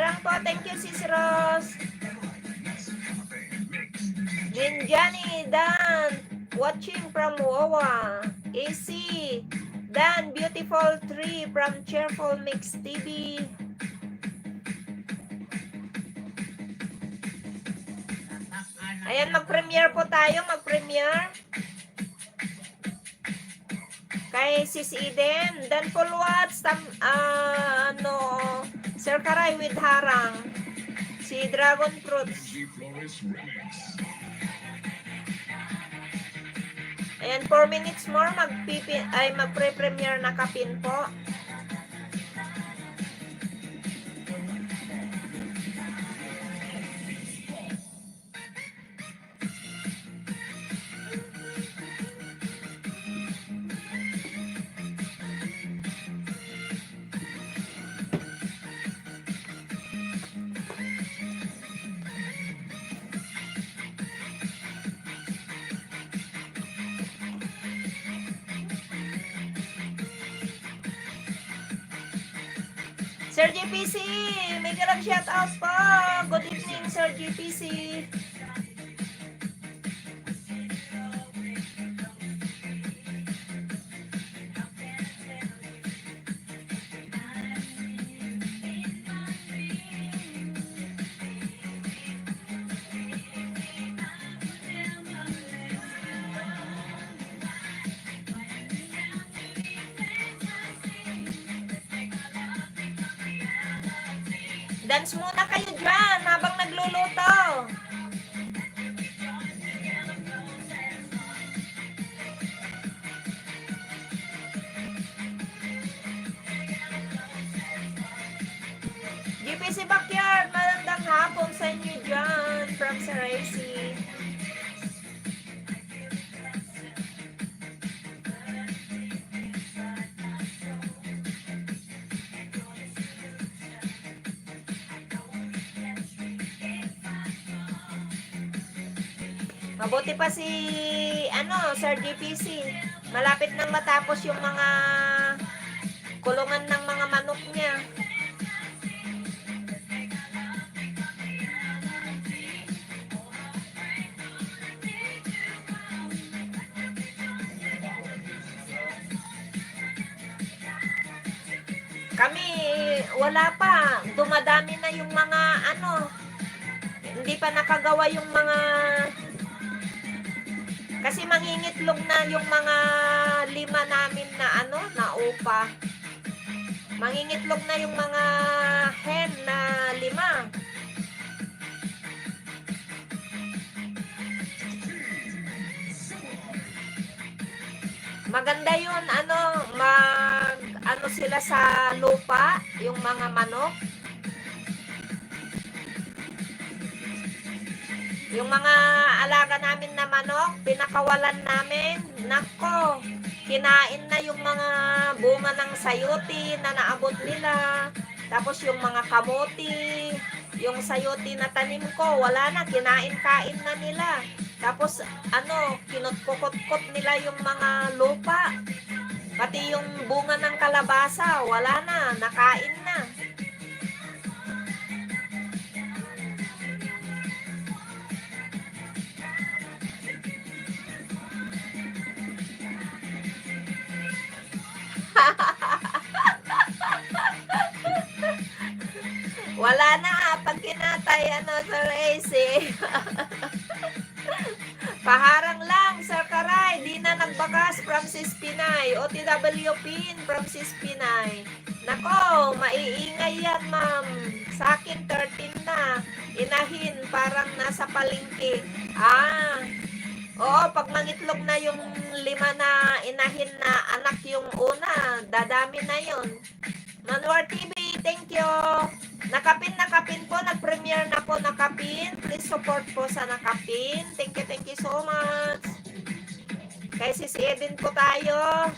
Harang po. Thank you, Sis Rose. Ninjani, Dan. Watching from Wawa. AC. Dan, Beautiful 3 from Cheerful Mix TV. Ayan, mag-premiere po tayo. Mag-premiere. Kay Sis Eden. Dan full watch. Sir Karay with Harang. Si Dragon Fruits. Ayan, 4 minutes more. Mag-pre-premiere na kapin po. Sir GPC, may galang shoutout po. Good evening, Sir GPC. Dance muna kayo dyan habang nagluluto. GPC Backyard, magandang hapon sa inyo dyan from Saraisi. Mabuti pa si Sir GPC. Malapit nang matapos yung mga kulungan ng mga manok niya. Kami, wala pa. Dumadami na yung mga hindi pa nakagawa yung mga. Kasi mangingitlog na yung mga 5 namin na na upa. Mangingitlog na yung mga hen na 5. Maganda yun, sila sa lupa, yung mga manok. Yung mga alaga namin na manok, pinakawalan namin. Nako, kinain na yung mga bunga ng sayote na naabot nila. Tapos yung mga kamote, yung sayote na tanim ko, wala na, kinain-kain na nila. Tapos kinutkukot-kot nila yung mga lupa. Pati yung bunga ng kalabasa, wala na, nakain na. Wala na, pag kinatay, Sir AC. Paharang lang, Sir Karay, di na nagbakas from Sis Pinay. OTW Pin from Sis Pinay. Nako, maiingay yan, ma'am. Sa akin, 13 na. Inahin, parang nasa palengke. Oo, pag mangitlog na yung 5 na inahin na anak yung una, dadami na yun. Manwar TV, thank you. Nakapin po, nag-premiere na po Nakapin. Please support po sa Nakapin. Thank you so much. Kay Sis Eden po tayo.